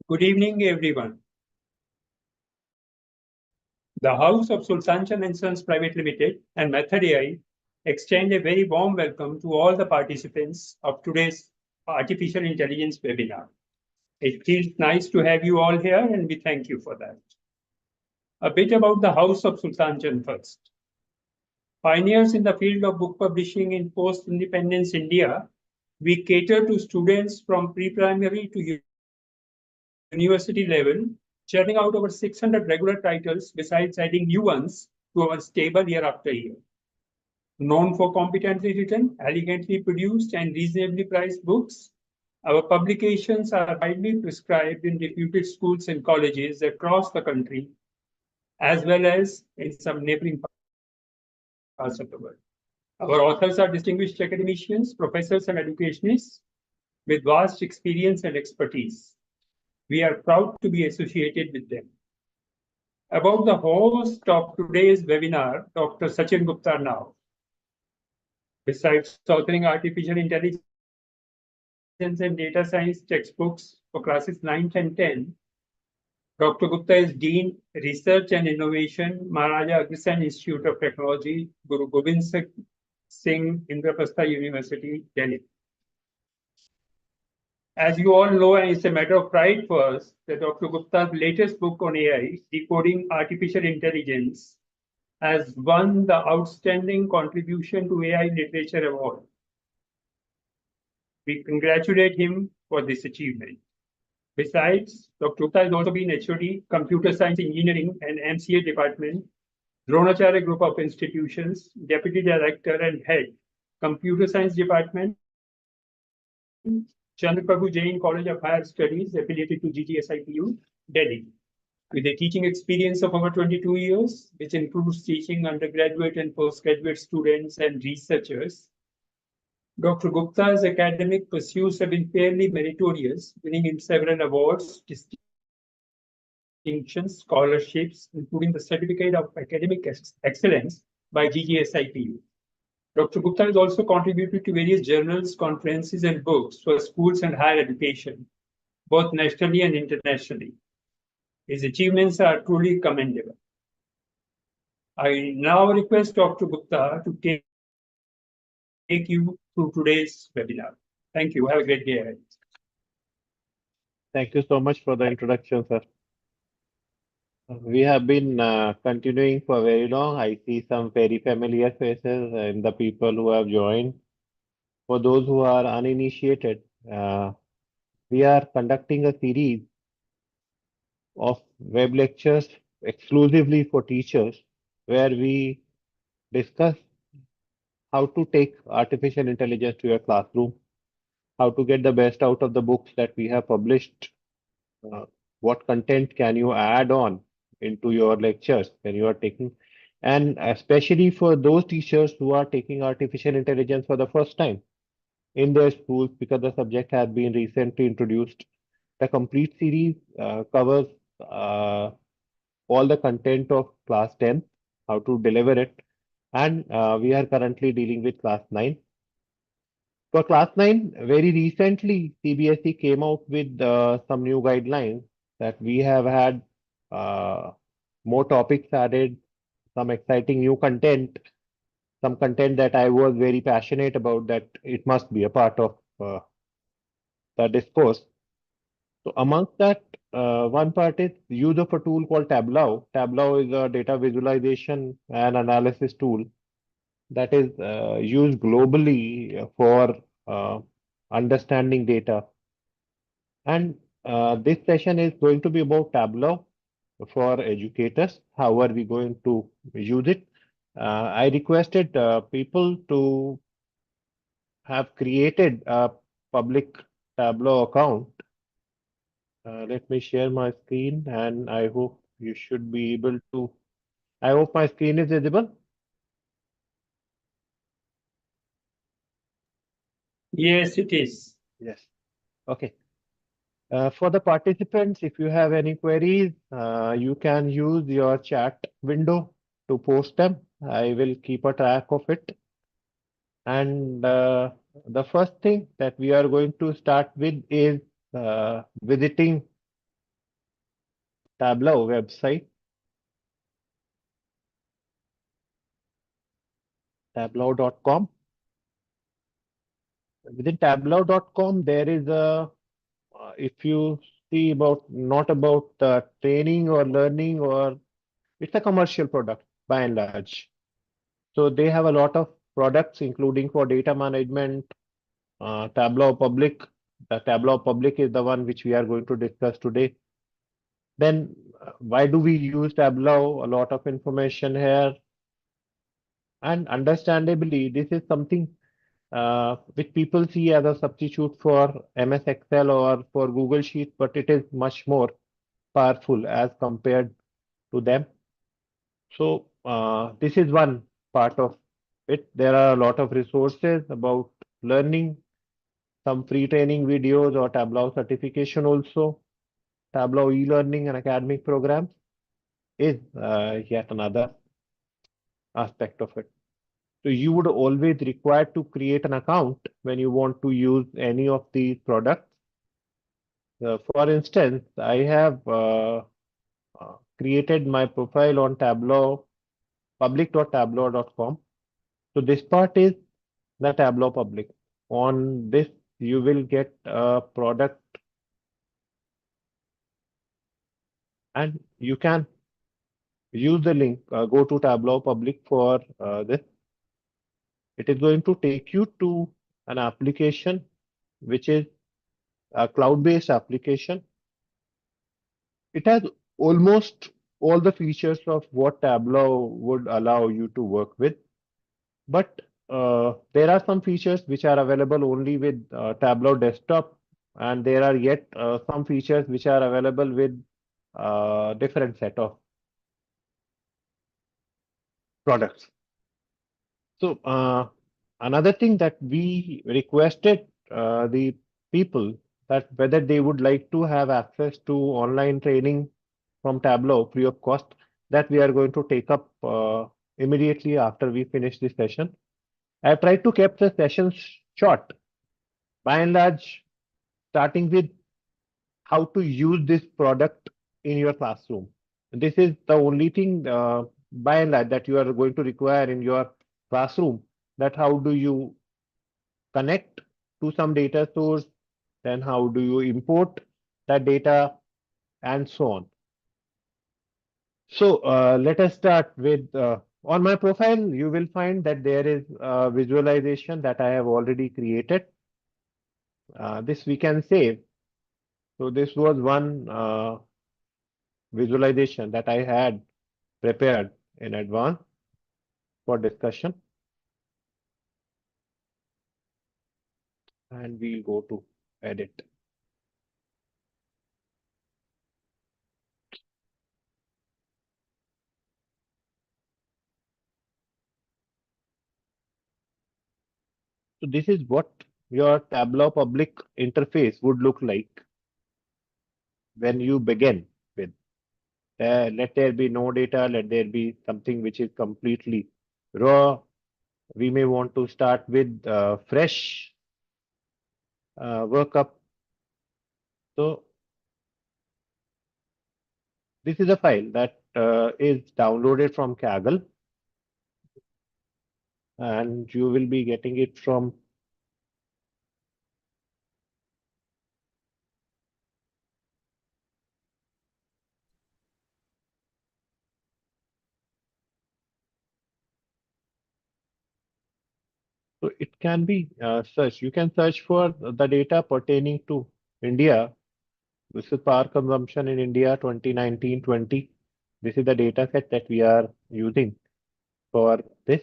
Good evening, everyone. The House of Sultan and Sons Private Limited and methodAI extend a very warm welcome to all the participants of today's Artificial Intelligence webinar. It feels nice to have you all here, and we thank you for that. A bit about the House of Sultan first. Pioneers in the field of book publishing in post-independence India, we cater to students from pre-primary to university level, churning out over 600 regular titles besides adding new ones to our stable year after year. Known for competently written, elegantly produced, and reasonably priced books, our publications are widely prescribed in reputed schools and colleges across the country, as well as in some neighboring parts of the world. Our authors are distinguished academicians, professors, and educationists with vast experience and expertise. We are proud to be associated with them. About the host of today's webinar, Dr. Sachin Gupta now. Besides authoring artificial intelligence and data science textbooks for classes 9 and 10, Dr. Gupta is Dean, Research and Innovation, Maharaja Agrisan Institute of Technology, Guru Gobind Singh, Indraprastha University, Delhi. As you all know, and it's a matter of pride for us, that Dr. Gupta's latest book on AI, Decoding Artificial Intelligence, has won the Outstanding Contribution to AI Literature Award. We congratulate him for this achievement. Besides, Dr. Gupta has also been HOD, Computer Science Engineering and MCA Department, Dronacharya Group of Institutions, Deputy Director and Head, Computer Science Department, Chandraprabhu Jain College of Higher Studies, affiliated to GGSIPU, Delhi, with a teaching experience of over 22 years, which includes teaching undergraduate and postgraduate students and researchers. Dr. Gupta's academic pursuits have been fairly meritorious, winning him several awards, distinctions, scholarships, including the Certificate of Academic Excellence by GGSIPU. Dr. Gupta has also contributed to various journals, conferences, and books for schools and higher education, both nationally and internationally. His achievements are truly commendable. I now request Dr. Gupta to take you through today's webinar. Thank you. Have a great day ahead. Thank you so much for the introduction, sir. We have been continuing for very long. I see some very familiar faces in the people who have joined. For those who are uninitiated, we are conducting a series of web lectures exclusively for teachers, where we discuss how to take artificial intelligence to your classroom, how to get the best out of the books that we have published, what content can you add on into your lectures when you are taking, and especially for those teachers who are taking artificial intelligence for the first time in their schools, because the subject has been recently introduced. The complete series covers all the content of class 10, how to deliver it, and we are currently dealing with class 9. For class 9, very recently, CBSE came out with some new guidelines that we have had more topics added, some exciting new content, some content that I was very passionate about, that it must be a part of the discourse. So amongst that, one part is use of a tool called Tableau. Tableau is a data visualization and analysis tool that is used globally for understanding data. And this session is going to be about Tableau for educators. How are we going to use it? I requested people to have created a public Tableau account. Let me share my screen, and I hope you should be able to. I hope my screen is visible. Yes, it is. Yes. Okay. For the participants, if you have any queries, you can use your chat window to post them. I will keep a track of it. And the first thing that we are going to start with is visiting Tableau website, tableau.com. Within tableau.com, there is if you see not about training or learning, or it's a commercial product by and large. So they have a lot of products, including for data management, Tableau Public. The Tableau Public is the one which we are going to discuss today. Then why do we use Tableau? A lot of information here. And understandably, this is something which people see as a substitute for MS Excel or for Google Sheets, but it is much more powerful as compared to them. So this is one part of it. There are a lot of resources about learning, some free training videos or Tableau certification also. Tableau e-learning and academic programs is yet another aspect of it. So you would always require to create an account when you want to use any of these products. For instance, I have created my profile on Tableau, public.tableau.com. So this part is the Tableau public. On this, you will get a product and you can use the link, go to Tableau public for this. It is going to take you to an application which is a cloud-based application. It has almost all the features of what Tableau would allow you to work with, but there are some features which are available only with Tableau desktop, and there are yet some features which are available with different set of products. So another thing that we requested the people that whether they would like to have access to online training from Tableau free of cost, that we are going to take up immediately after we finish this session. I have tried to keep the sessions short, by and large, starting with how to use this product in your classroom. This is the only thing, by and large, that you are going to require in your classroom, that how do you connect to some data source, then how do you import that data, and so on. So let us start with, on my profile, you will find that there is a visualization that I have already created. This we can save. So this was one visualization that I had prepared in advance for discussion. And we'll go to edit. So this is what your Tableau public interface would look like when you begin with. Let there be no data, let there be something which is completely raw. We may want to start with fresh workup. So this is a file that is downloaded from Kaggle, and you will be getting it from so it can be searched. You can search for the data pertaining to India. This is power consumption in India 2019-20. This is the data set that we are using for this.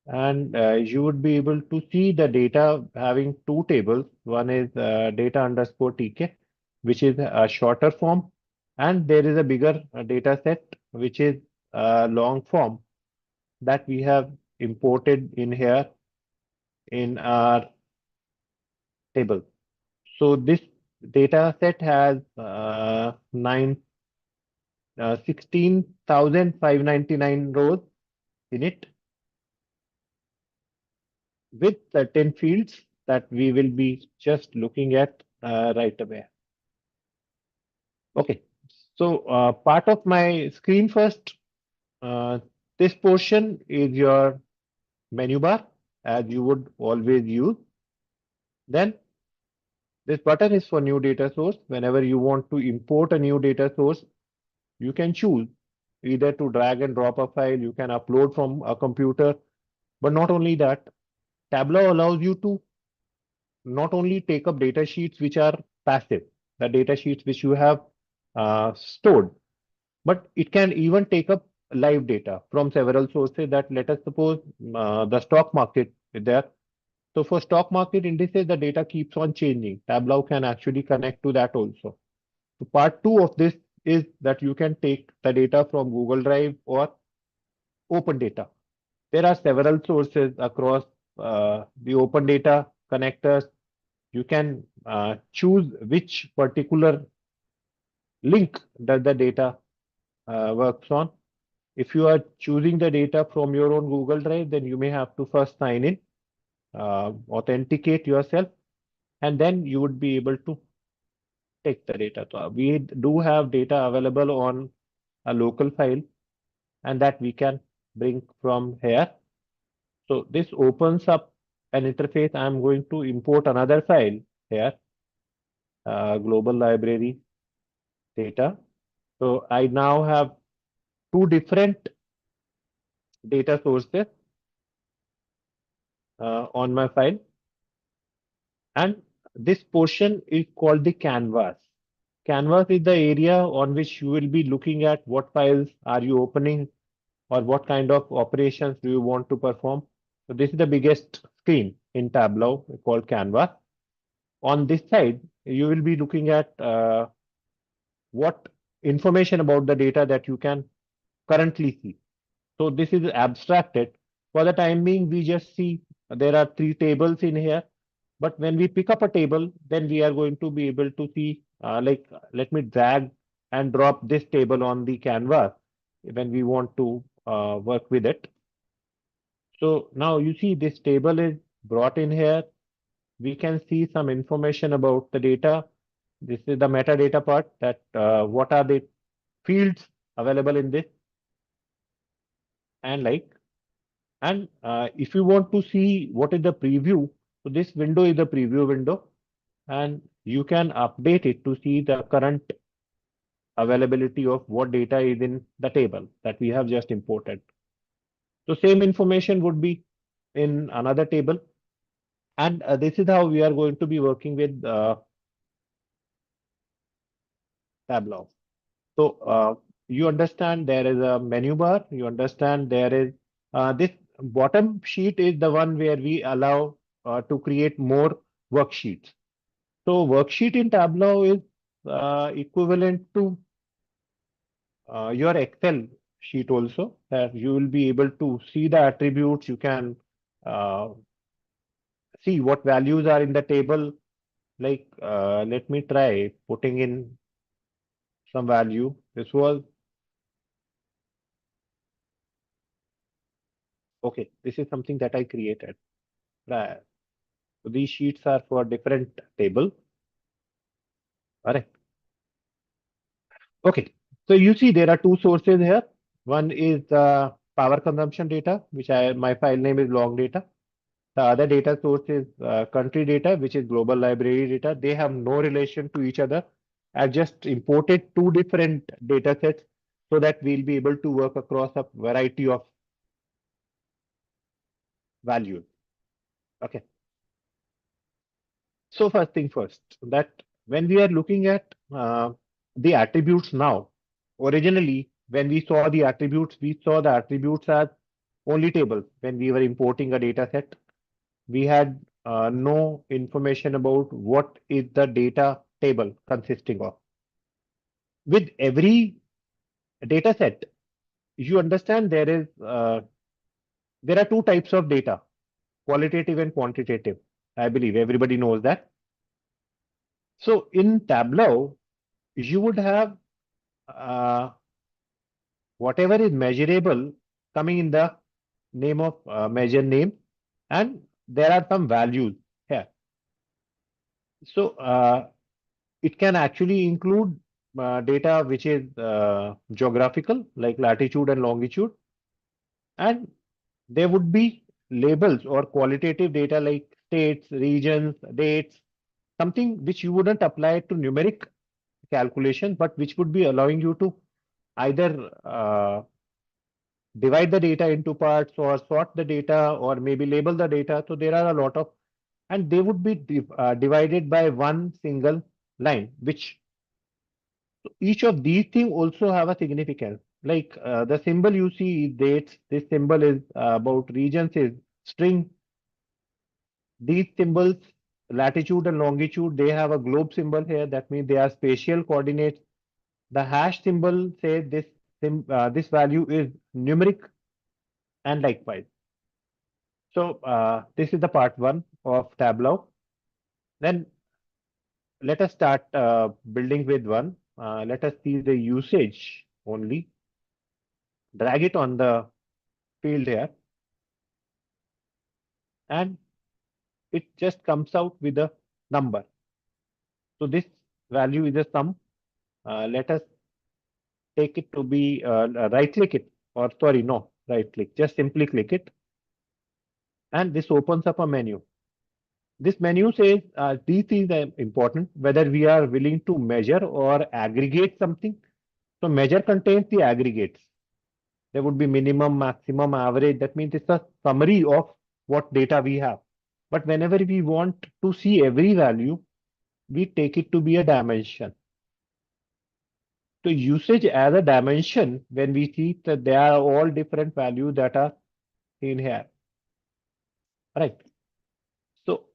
And you would be able to see the data having two tables. One is data underscore TK, which is a shorter form. And there is a bigger data set, which is a long form that we have imported in here in our table. So this data set has 16,599 rows in it with certain fields that we will be just looking at right away. Okay, So part of my screen first, this portion is your menu bar as you would always use. Then this button is for new data source. Whenever you want to import a new data source, you can choose either to drag and drop a file, you can upload from a computer, but not only that, Tableau allows you to not only take up data sheets which are passive, the data sheets which you have stored, but it can even take up live data from several sources that let us suppose the stock market is there. So for stock market indices, the data keeps on changing. Tableau can actually connect to that also. So part two of this is that you can take the data from Google Drive or open data. There are several sources across the open data connectors. You can choose which particular link that the data works on. If you are choosing the data from your own Google Drive, then you may have to first sign in, authenticate yourself, and then you would be able to take the data. So we do have data available on a local file, and that we can bring from here. So this opens up an interface. I'm going to import another file here, global library data. So I now have two different data sources on my file, and this portion is called the canvas. Canvas is the area on which you will be looking at what files are you opening or what kind of operations do you want to perform. So this is the biggest screen in Tableau called canvas. On this side, you will be looking at what information about the data that you can currently see. So this is abstracted. For the time being, we just see there are three tables in here. But when we pick up a table, then we are going to be able to see, like, let me drag and drop this table on the canvas when we want to work with it. So now you see this table is brought in here. We can see some information about the data. This is the metadata part, that what are the fields available in this, and if you want to see what is the preview, so this window is the preview window, and you can update it to see the current availability of what data is in the table that we have just imported. So same information would be in another table, and this is how we are going to be working with Tableau. So you understand there is a menu bar, you understand there is this bottom sheet is the one where we allow to create more worksheets. So worksheet in Tableau is equivalent to your Excel sheet also, that you will be able to see the attributes. You can uh, see what values are in the table. Like, let me try putting in some value. This was, okay, this is something that I created. Right. So these sheets are for different table. Correct. Okay. So you see there are two sources here. One is the power consumption data, which my file name is long data. The other data source is country data, which is global library data. They have no relation to each other. I've just imported two different data sets so that we'll be able to work across a variety of values. Okay. So first thing first, that when we are looking at the attributes now, originally when we saw the attributes, we saw the attributes as only tables. When we were importing a data set, we had no information about what is the data table consisting of. With every data set, you understand there are two types of data, qualitative and quantitative. I believe everybody knows that. So in Tableau, you would have whatever is measurable coming in the name of measure name, and there are some values here. So it can actually include data which is geographical, like latitude and longitude, and there would be labels or qualitative data like states, regions, dates, something which you wouldn't apply to numeric calculation, but which would be allowing you to either divide the data into parts or sort the data or maybe label the data. So there are a lot of, and they would be divided by one single line, which each of these things also have a significance. Like the symbol you see is dates, this symbol is about regions is string. These symbols, latitude and longitude, they have a globe symbol here. That means they are spatial coordinates. The hash symbol says this value is numeric and likewise. So this is the part one of Tableau. Then let us start building with one. Let us see the usage only. Drag it on the field here, and it just comes out with a number. So this value is a sum. Let us take it to be right click it, or sorry, no, right click, just simply click it. And this opens up a menu. This menu says these things are important, whether we are willing to measure or aggregate something. So measure contains the aggregates. There would be minimum, maximum, average. That means it's a summary of what data we have. But whenever we want to see every value, we take it to be a dimension. So usage as a dimension, when we see that there are all different values that are in here. Right. So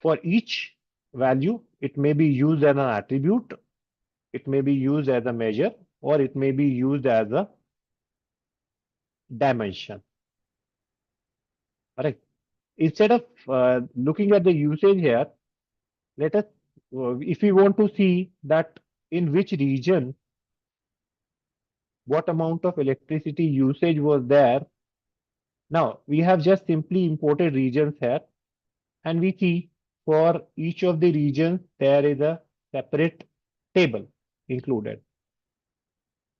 for each value, it may be used as an attribute, it may be used as a measure, or it may be used as a dimension. Right. Instead of looking at the usage here, let us, if we want to see that in which region, what amount of electricity usage was there. Now, we have just simply imported regions here, and we see for each of the regions, there is a separate table included.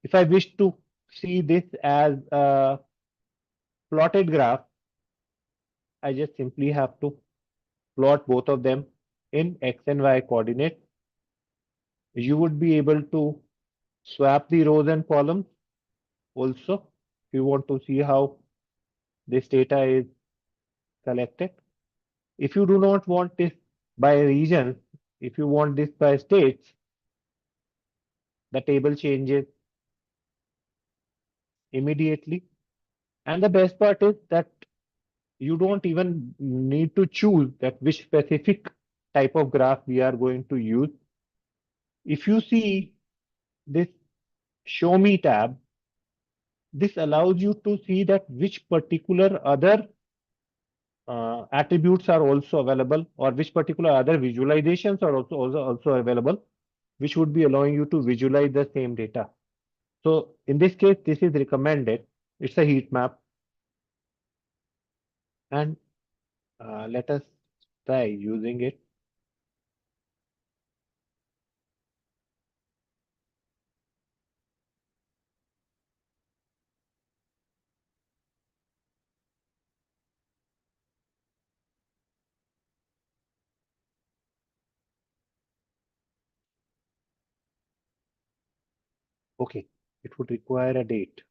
If I wish to see this as a plotted graph, I just simply have to plot both of them in X and Y coordinates. You would be able to swap the rows and columns also if you want to see how this data is collected. If you do not want this by region, if you want this by states, the table changes immediately. And the best part is that you don't even need to choose that which specific type of graph we are going to use. If you see this Show Me tab, this allows you to see that which particular other attributes are also available, or which particular other visualizations are also available, which would be allowing you to visualize the same data. So in this case, this is recommended. It's a heat map. And let us try using it. Okay, it would require a date.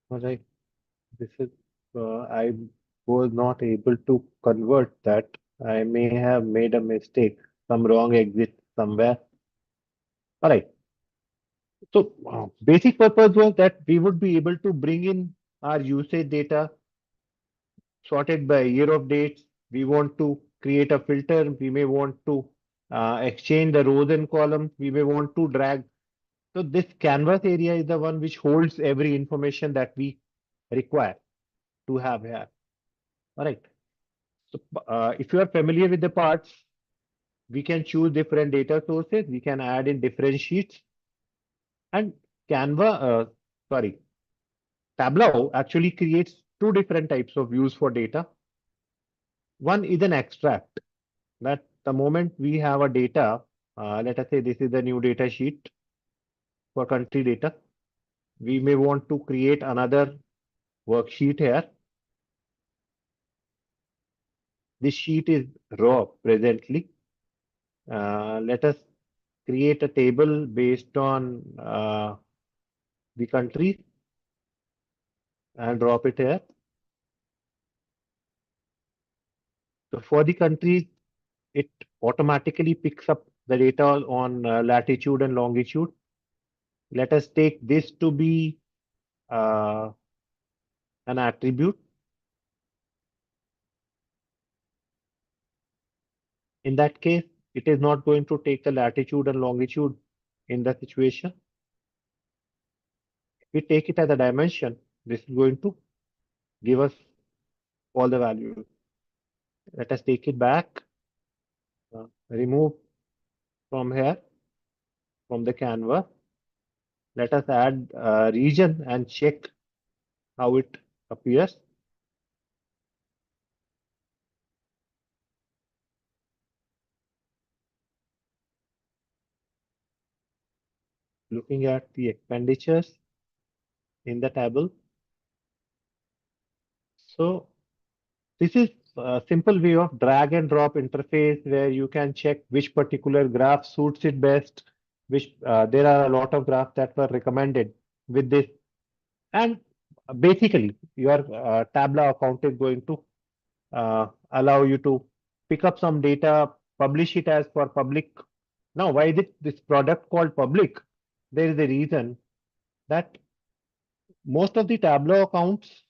All right, this is, I was not able to convert that. I may have made a mistake, some wrong exit somewhere. All right. So basic purpose was that we would be able to bring in our usage data sorted by year of dates. We want to create a filter. We may want to exchange the rows and columns. We may want to drag. So this canvas area is the one which holds every information that we require to have here. All right. So if you are familiar with the parts, We can choose different data sources. We can add in different sheets. And Tableau actually creates two different types of views for data. One is an extract, that the moment we have a data, let us say this is the new data sheet for country data. We may want to create another worksheet here. This sheet is raw presently. Let us create a table based on the country and drop it here. So for the countries, it automatically picks up the data on latitude and longitude. Let us take this to be an attribute. In that case, it is not going to take the latitude and longitude in the situation. If we take it as a dimension, this is going to give us all the values. Let us take it back, remove from here, from the canvas. Let us add a region and check how it appears. Looking at the expenditures in the table. So this is a simple way of drag and drop interface where you can check which particular graph suits it best, which there are a lot of graphs that were recommended with this. And basically, your Tableau account is going to allow you to pick up some data, publish it as for public. Now, why is it this product called public? There is a reason that most of the Tableau accounts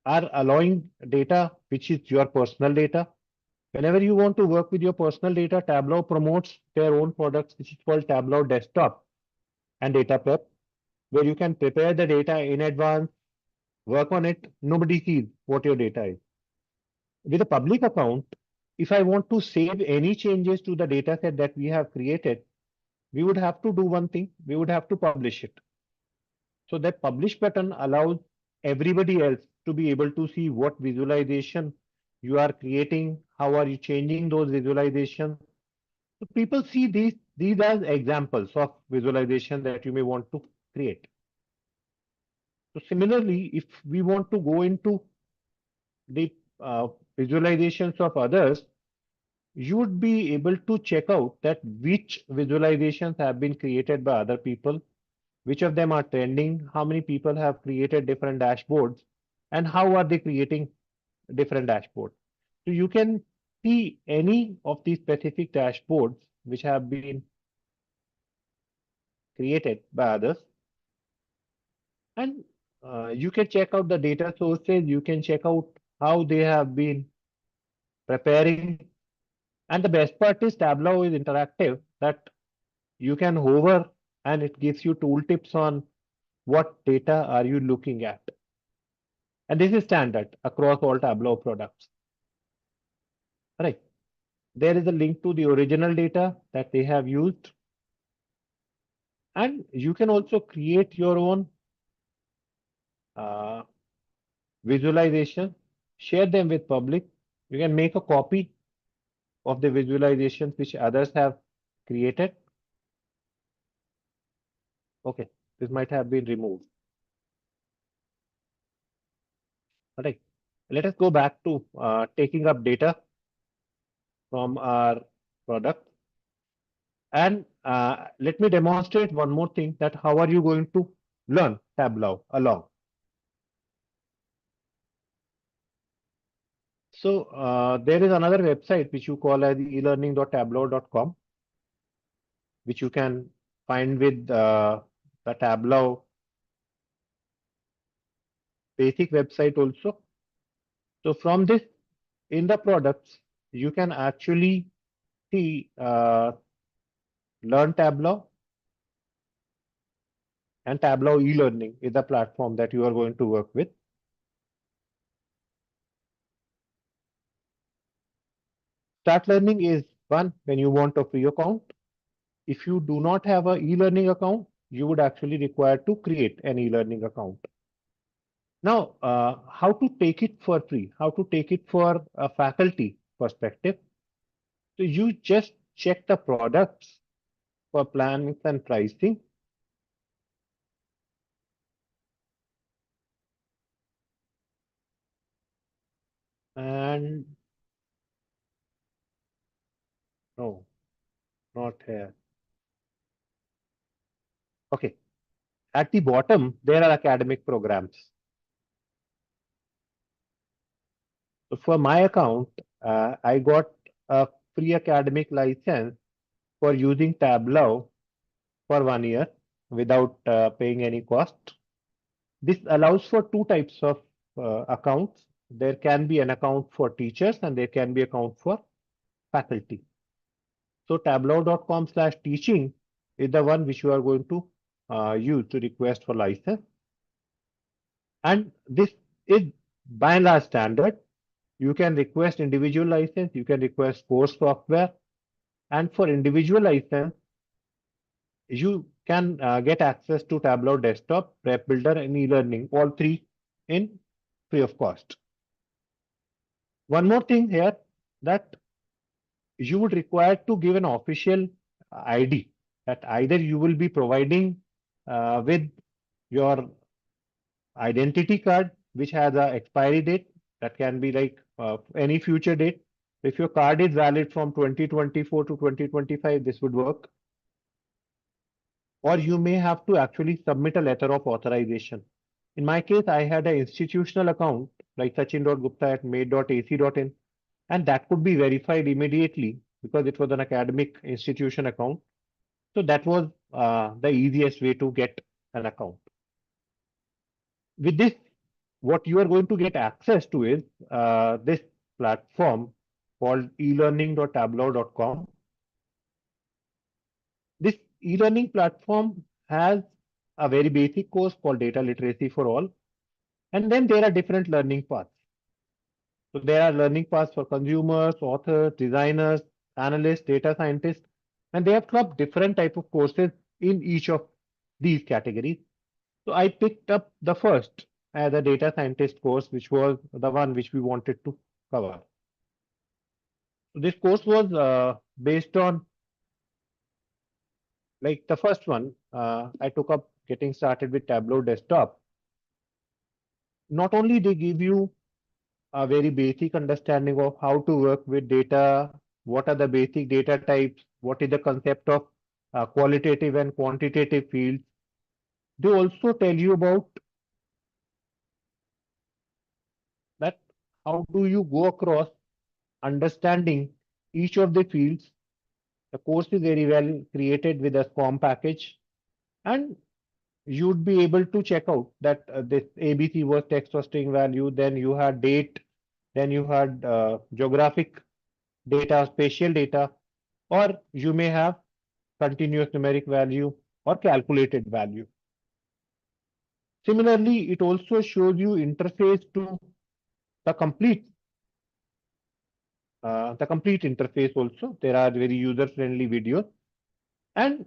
are allowing data which is your personal data. Whenever you want to work with your personal data, Tableau promotes their own products, which is called Tableau Desktop and Data Prep, where you can prepare the data in advance, work on it. Nobody sees what your data is. With a public account, if I want to save any changes to the data set that we have created, we would have to do one thing. We would have to publish it. So that publish button allows everybody else to be able to see what visualization you are creating, how are you changing those visualizations. So people see these as examples of visualization that you may want to create. So similarly, if we want to go into the visualizations of others, you would be able to check out that which visualizations have been created by other people, which of them are trending, how many people have created different dashboards, and how are they creating different dashboards. So you can see any of these specific dashboards which have been created by others. And you can check out the data sources, you can check out how they have been preparing. And the best part is Tableau is interactive, that you can hover and it gives you tooltips on what data are you looking at. And this is standard across all Tableau products. Right. There is a link to the original data that they have used. And you can also create your own visualization, share them with public. You can make a copy of the visualizations which others have created. Okay, this might have been removed. All right. Let us go back to taking up data from our product. And let me demonstrate one more thing, that how are you going to learn Tableau along. So there is another website which you call as elearning.tableau.com, which you can find with the Tableau basic website also. So from this, in the products, you can actually see Learn Tableau, and Tableau e-learning is the platform that you are going to work with. Start learning is one when you want a free account. If you do not have a e-learning account, you would actually require to create an e-learning account. Now, how to take it for free? How to take it for a faculty perspective? So you just check the products for plans and pricing. And no, not here. Okay. At the bottom, there are academic programs. So for my account, I got a free academic license for using Tableau for 1 year without paying any cost. This allows for two types of accounts. There can be an account for teachers and there can be account for faculty. So tableau.com/teaching is the one which you are going to use to request for license. And this is by and large standard. You can request individual license, you can request course software, and for individual license, you can get access to Tableau Desktop, Prep Builder, and e-learning, all three in free of cost. One more thing here, that you would require to give an official ID, that either you will be providing with your identity card, which has a expiry date, that can be like any future date. If your card is valid from 2024 to 2025, this would work. Or you may have to actually submit a letter of authorization. In my case, I had an institutional account like sachin.gupta@made.ac.in, and that could be verified immediately because it was an academic institution account. So that was the easiest way to get an account. With this, what you are going to get access to is this platform called elearning.tableau.com. This e-learning platform has a very basic course called Data Literacy for All. And then there are different learning paths. So there are learning paths for consumers, authors, designers, analysts, data scientists, and they have clubbed different type of courses in each of these categories. So I picked up the first as a data scientist course, which was the one which we wanted to cover. So this course was based on, like the first one, I took up getting started with Tableau Desktop. Not only they give you a very basic understanding of how to work with data, what are the basic data types, what is the concept of qualitative and quantitative fields. They also tell you about that how do you go across understanding each of the fields. The course is very well created with a SCORM package, and you'd be able to check out that this ABC was text or string value, then you had date, then you had geographic data, spatial data, or you may have continuous numeric value or calculated value. Similarly, it also shows you interface to the complete interface also. There are very user-friendly videos. And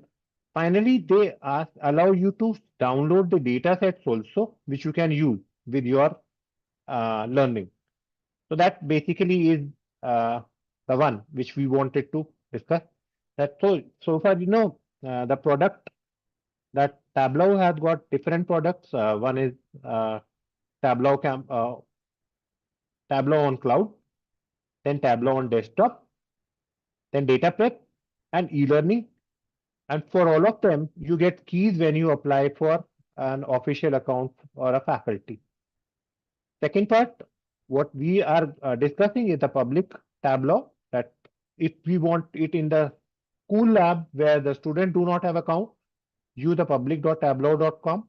finally, they allow you to download the data sets also, which you can use with your learning. So that basically is the one which we wanted to discuss. That so far, the product that Tableau has got different products. One is Tableau Tableau on cloud, then Tableau on desktop, then data prep and e-learning. And for all of them, you get keys when you apply for an official account or a faculty. Second part, what we are discussing is the public Tableau, that if we want it in the school lab where the student do not have account, use the public.tableau.com.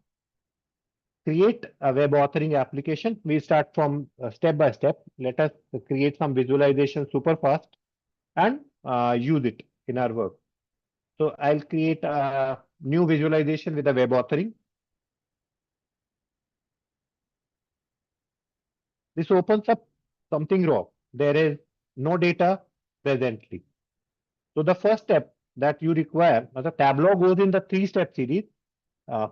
Create a web authoring application. We start from step by step. Let us create some visualization super fast and use it in our work. So I'll create a new visualization with the web authoring. This opens up something raw. There is no data, presently. So the first step that you require, the Tableau goes in the three-step series.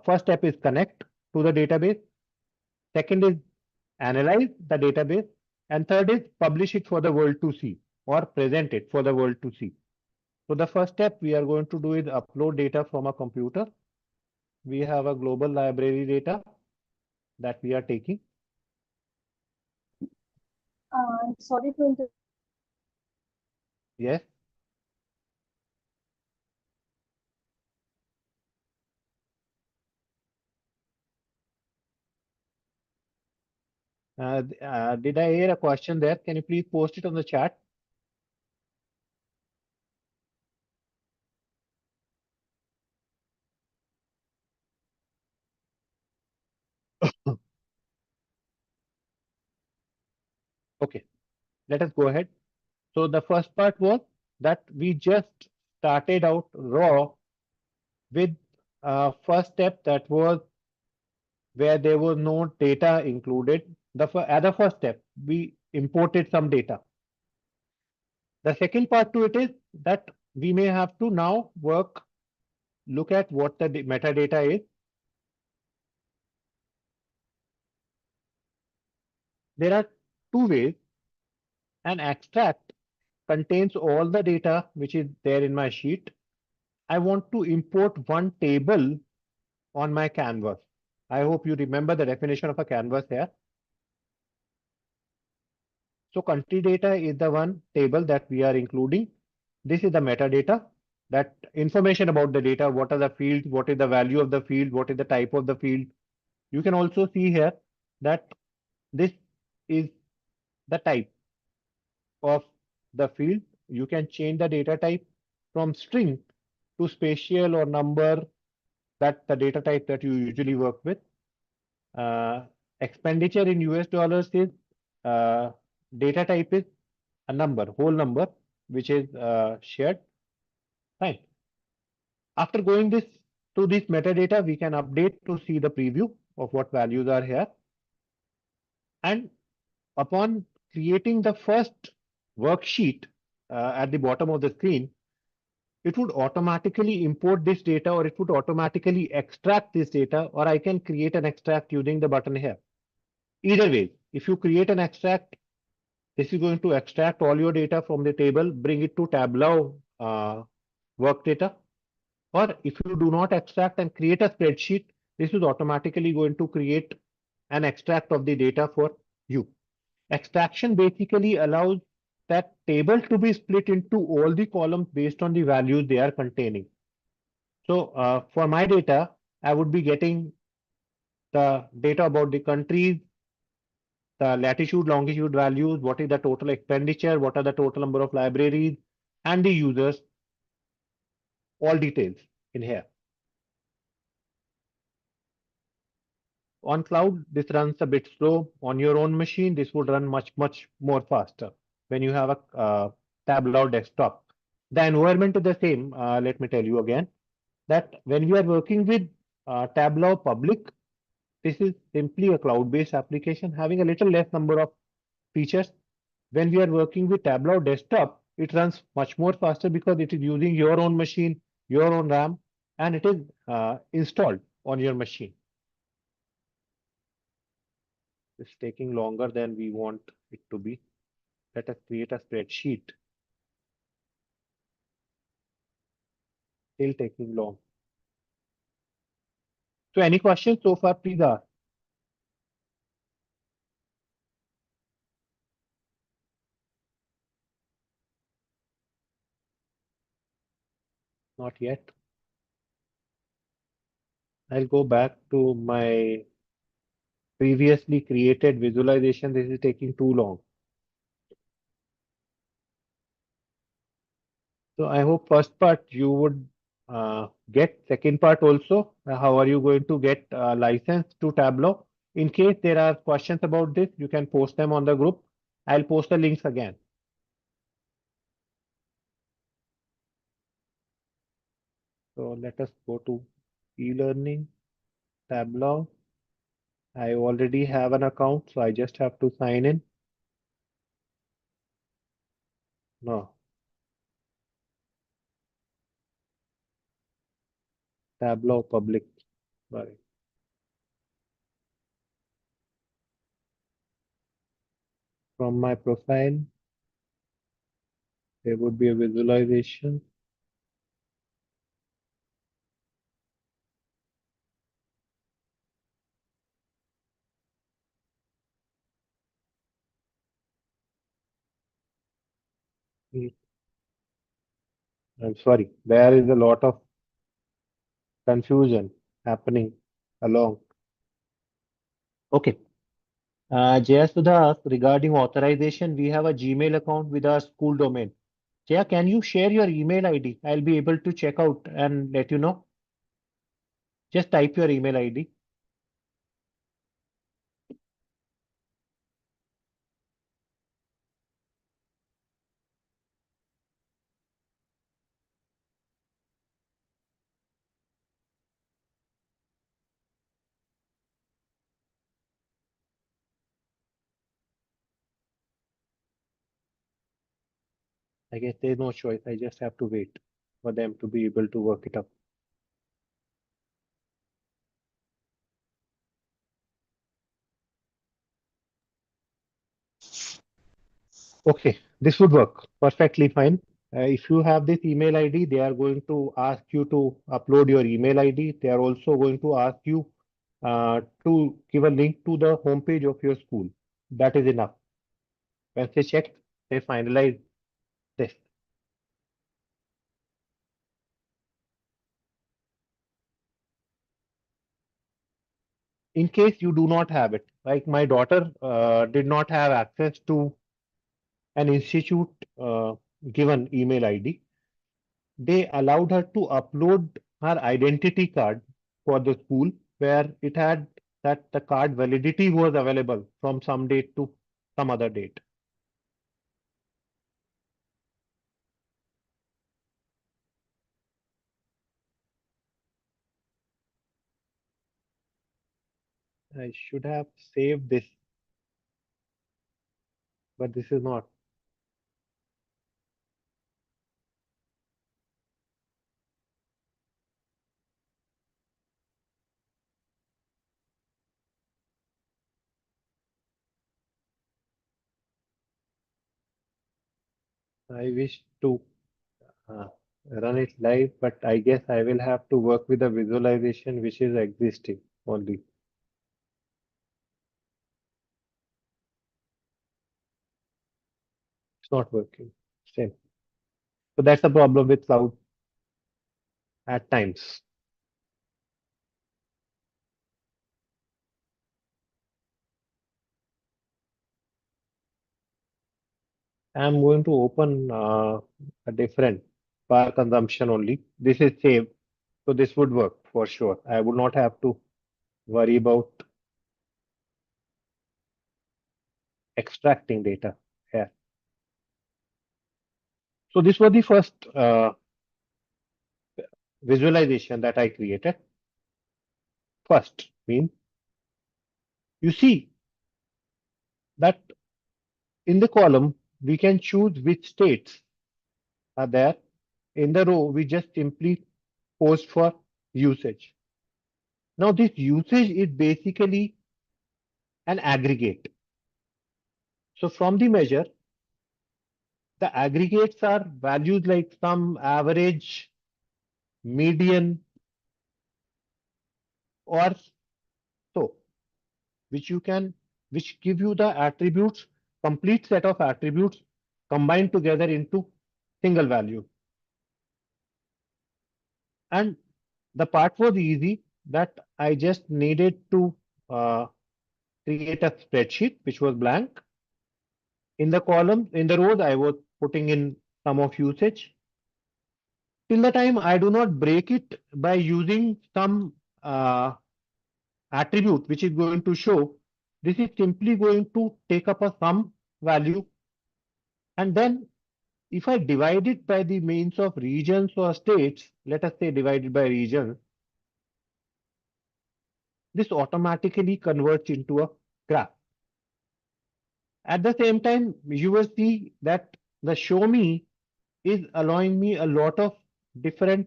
First step is connect to the database. Second is analyze the database. And third is publish it for the world to see or present it for the world to see. So the first step we are going to do is upload data from a computer. We have a global library data that we are taking. Sorry to interrupt. Yes. Did I hear a question there? Can you please post it on the chat? Okay, let us go ahead. So the first part was that we just started out raw with first step that was where there was no data included. At the first step, we imported some data. The second part to it is that we may have to now look at what the metadata is. There are two ways. An extract contains all the data which is there in my sheet. I want to import one table on my canvas. I hope you remember the definition of a canvas here. So country data is the one table that we are including. This is the metadata, that information about the data, what are the fields, what is the value of the field, what is the type of the field. You can also see here that this is the type of the field. You can change the data type from string to spatial or number, that's the data type that you usually work with. Expenditure in US dollars is data type is a number, whole number, which is shared. Fine. After going to this metadata, we can update to see the preview of what values are here. And upon creating the first worksheet at the bottom of the screen, it would automatically import this data, or it would automatically extract this data, or I can create an extract using the button here. Either way, if you create an extract, this is going to extract all your data from the table, bring it to Tableau work data. Or if you do not extract and create a spreadsheet, this is automatically going to create an extract of the data for you. Extraction basically allows that table to be split into all the columns based on the values they are containing. So for my data, I would be getting the data about the countries, the latitude, longitude values, what is the total expenditure, what are the total number of libraries, and the users, all details in here. On cloud, this runs a bit slow. On your own machine, this would run much more faster when you have a Tableau desktop. The environment is the same. Let me tell you again that when we are working with Tableau Public, this is simply a cloud-based application having a little less number of features. When we are working with Tableau Desktop, it runs much more faster because it is using your own machine, your own RAM, and it is installed on your machine. It's taking longer than we want it to be. Let us create a spreadsheet. Still taking long. So any questions so far, please ask. Not yet. I'll go back to my previously created visualization. This is taking too long. So I hope first part you would get, second part also. How are you going to get license to Tableau? In case there are questions about this, you can post them on the group. I'll post the links again. So let us go to e-learning, Tableau. I already have an account, so I just have to sign in. No, Tableau public. Sorry. From my profile, there would be a visualization. I'm sorry, there is a lot of confusion happening along. Okay. Jayasudha asked regarding authorization, we have a Gmail account with our school domain. Jaya, can you share your email ID? I'll be able to check out and let you know. Just type your email ID. I guess there's no choice. I just have to wait for them to be able to work it up. Okay, this would work perfectly fine. If you have this email ID, they are going to ask you to upload your email ID. They are also going to ask you to give a link to the homepage of your school. That is enough. Once they check, they finalize this. In case you do not have it, like my daughter did not have access to an institute given email ID, they allowed her to upload her identity card for the school where it had that the card validity was available from some date to some other date. I should have saved this, but this is not. I wish to uh, run it live, but I guess I will have to work with a visualization which is existing only. It's not working. Same. So that's the problem with cloud at times. I'm going to open a different power consumption only. This is saved, so this would work for sure. I would not have to worry about extracting data here. So this was the first visualization that I created. First means you see that in the column we can choose which states are there. In the row we just simply post for usage. Now this usage is basically an aggregate. So from the measure, the aggregates are values like sum, average, median, or so, which give you the attributes, complete set of attributes combined together into single value. And the part was easy that I just needed to create a spreadsheet which was blank. In the column, in the rows, I was putting in sum of usage. Till the time I do not break it by using some attribute which is going to show, this is simply going to take up a sum value, and then if I divide it by the means of regions or states, let us say divided by region, this automatically converts into a graph. At the same time, you will see that the show me is allowing me a lot of different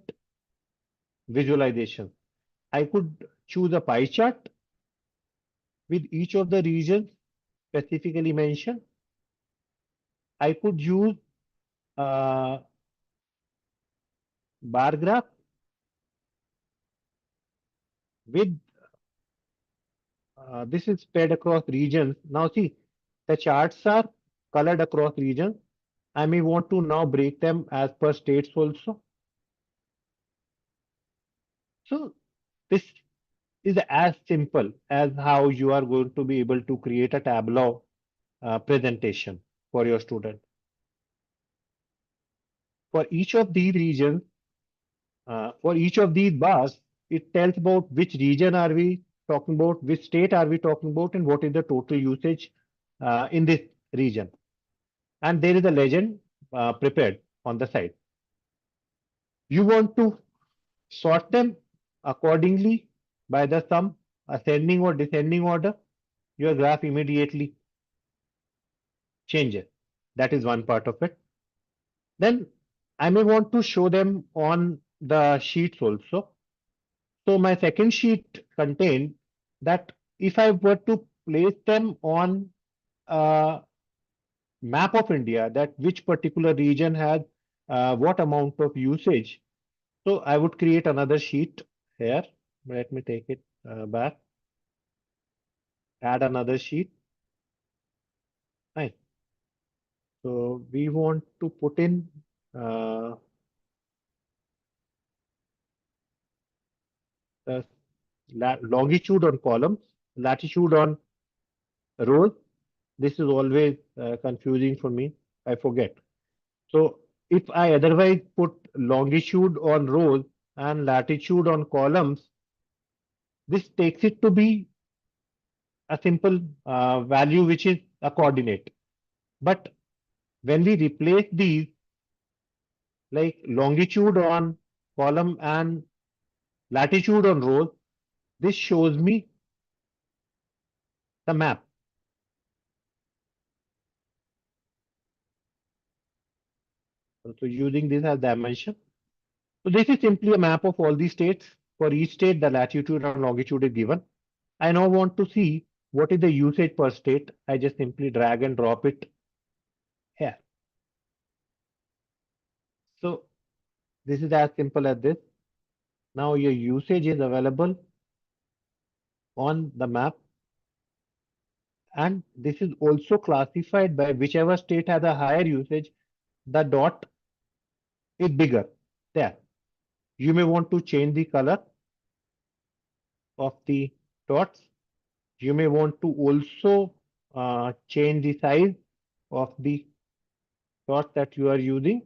visualization. I could choose a pie chart with each of the regions specifically mentioned. I could use a bar graph with this is spread across regions. Now see, the charts are colored across regions. I may want to now break them as per states also. So this is as simple as how you are going to be able to create a Tableau presentation for your student. For each of these regions, for each of these bars, it tells about which region are we talking about, which state are we talking about, and what is the total usage in this region. And there is a legend prepared on the side. You want to sort them accordingly by the sum, ascending or descending order, your graph immediately changes. That is one part of it. Then I may want to show them on the sheets also. So my second sheet contained that if I were to place them on a map of India, that which particular region has what amount of usage. So I would create another sheet here. Let me take it back. Add another sheet. Fine. So we want to put in the longitude on columns, latitude on rows. This is always confusing for me. I forget. So if I otherwise put longitude on rows and latitude on columns, this takes it to be a simple value which is a coordinate. But when we replace these like longitude on column and latitude on rows, this shows me the map. So using this as dimension. So this is simply a map of all these states. For each state, the latitude and longitude is given. I now want to see what is the usage per state. I just simply drag and drop it here. So this is as simple as this. Now your usage is available on the map. And this is also classified by whichever state has a higher usage, the dot is bigger there. You may want to change the color of the dots. You may want to also change the size of the dots that you are using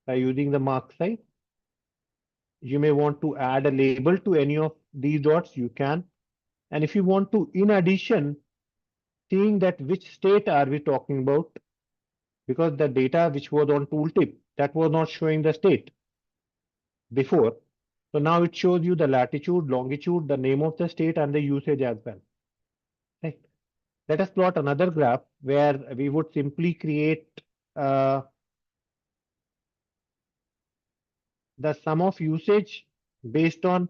by using the mark size. You may want to add a label to any of these dots, you can. And if you want to, in addition, seeing that which state are we talking about, because the data which was on tooltip, that was not showing the state before. So now it shows you the latitude, longitude, the name of the state and the usage as well. Right. Let us plot another graph where we would simply create the sum of usage based on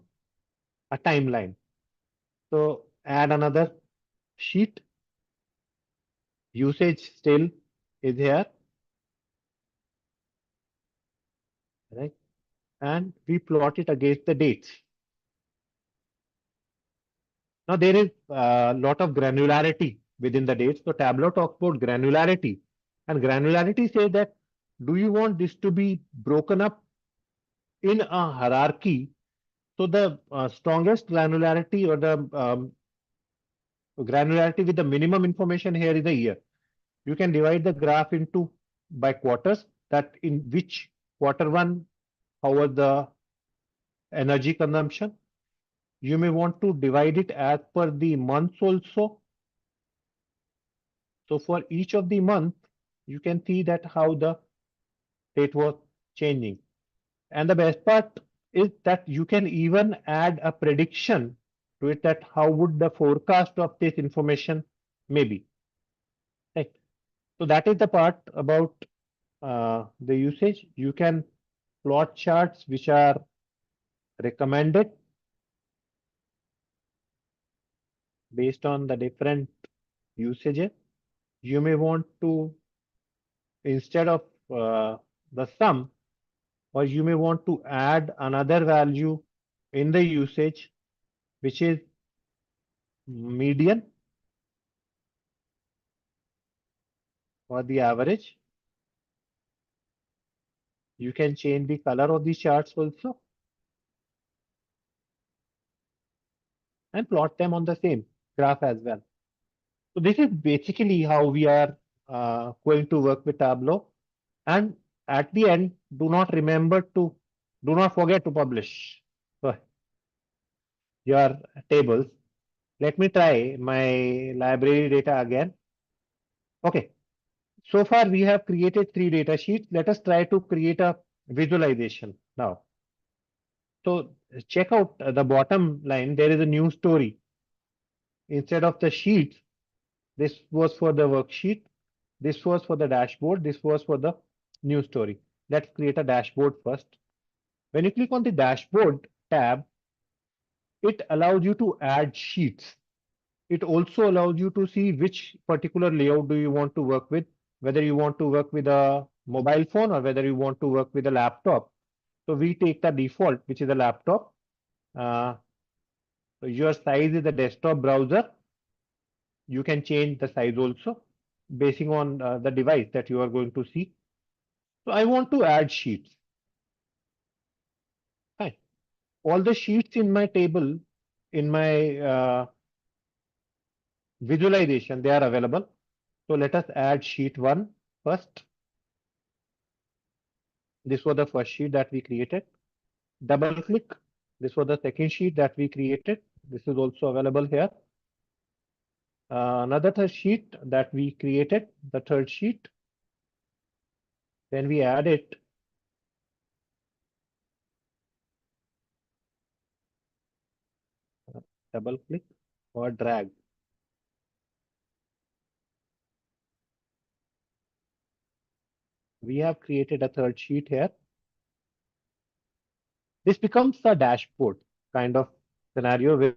a timeline. So add another sheet. Usage still is here. Right. And we plot it against the dates. Now there is a lot of granularity within the dates. So Tableau talks about granularity, and granularity says that do you want this to be broken up in a hierarchy? So the strongest granularity or the granularity with the minimum information here is the year. You can divide the graph into by quarters, that in which quarter one, how was the energy consumption. You may want to divide it as per the months also. So for each of the month, you can see that how the state was changing. And the best part is that you can even add a prediction to it, that how would the forecast of this information may be. Right. So that is the part about the usage. You can plot charts which are recommended based on the different usages. You may want to, instead of the sum, or you may want to add another value in the usage, which is median or the average. You can change the color of the charts also and plot them on the same graph as well. So this is basically how we are going to work with Tableau. And at the end, do not forget to publish your tables. Let me try my library data again. Okay. So far we have created 3 data sheets. Let us try to create a visualization now. So check out the bottom line. There is a new story. Instead of the sheets, this was for the worksheet. This was for the dashboard. This was for the news story. Let's create a dashboard first. When you click on the dashboard tab, it allows you to add sheets. It also allows you to see which particular layout do you want to work with, whether you want to work with a mobile phone or whether you want to work with a laptop. So we take the default, which is a laptop. So your size is a desktop browser. You can change the size also basing on the device that you are going to see. So I want to add sheets. Fine. All the sheets in my table, in my visualization, they are available. So let us add sheet 1 first. This was the first sheet that we created. Double click. This was the second sheet that we created. This is also available here. Another third sheet that we created, the third sheet. Then we add it. Double click or drag. We have created a third sheet here. This becomes a dashboard kind of scenario where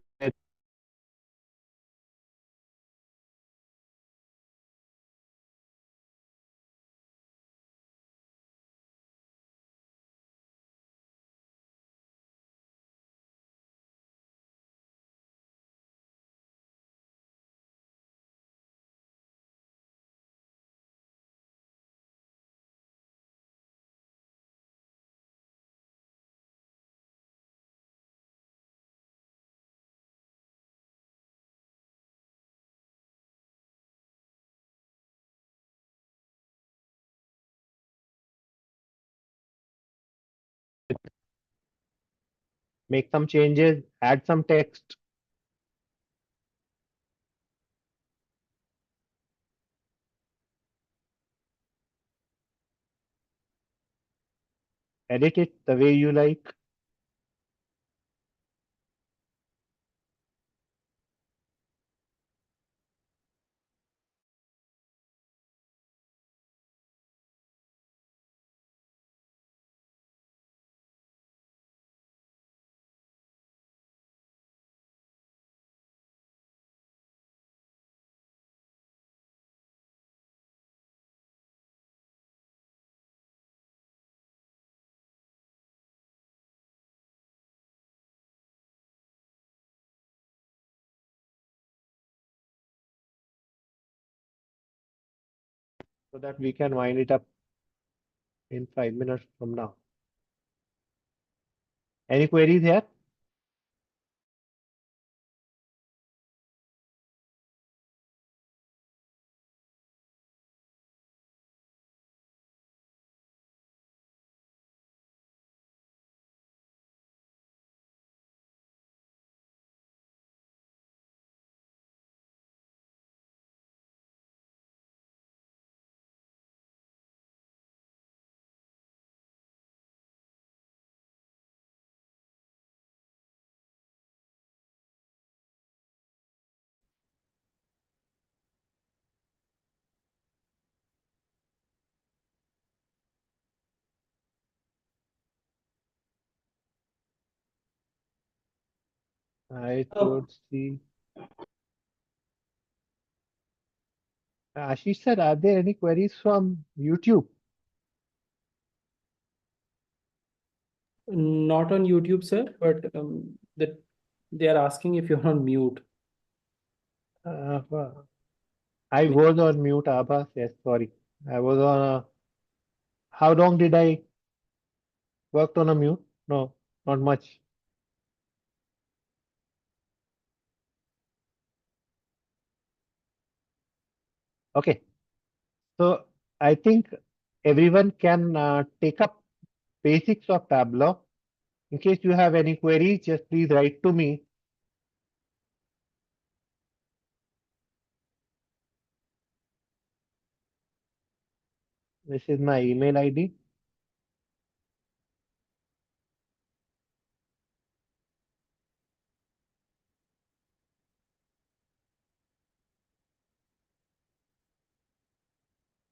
make some changes, add some text. Edit it the way you like. So that we can wind it up in 5 minutes from now. Any queries here? I could see. Ashish sir, are there any queries from YouTube? Not on YouTube, sir, but that they are asking if you're on mute. I was on mute, Abbas. Yes, sorry. I was on a. How long did I worked on a mute? No, not much. Okay. So I think everyone can take up basics of Tableau. In case you have any queries, just please write to me. This is my email ID.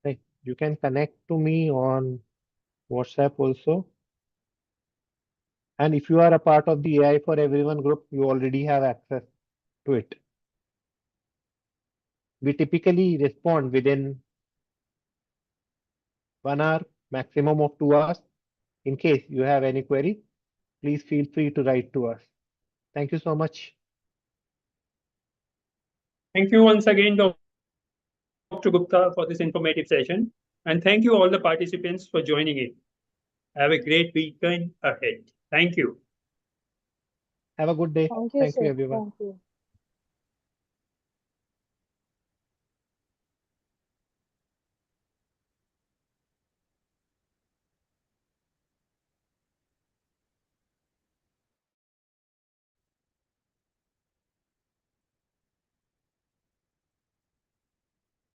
Right. You can connect to me on WhatsApp also. And if you are a part of the AI for Everyone group, you already have access to it. We typically respond within 1 hour, maximum of 2 hours. In case you have any query, please feel free to write to us. Thank you so much. Thank you once again, Dr. Gupta, for this informative session. And thank you all the participants for joining in. Have a great weekend ahead. Thank you. Have a good day. Thank you, Thank you, sir. everyone. Thank you.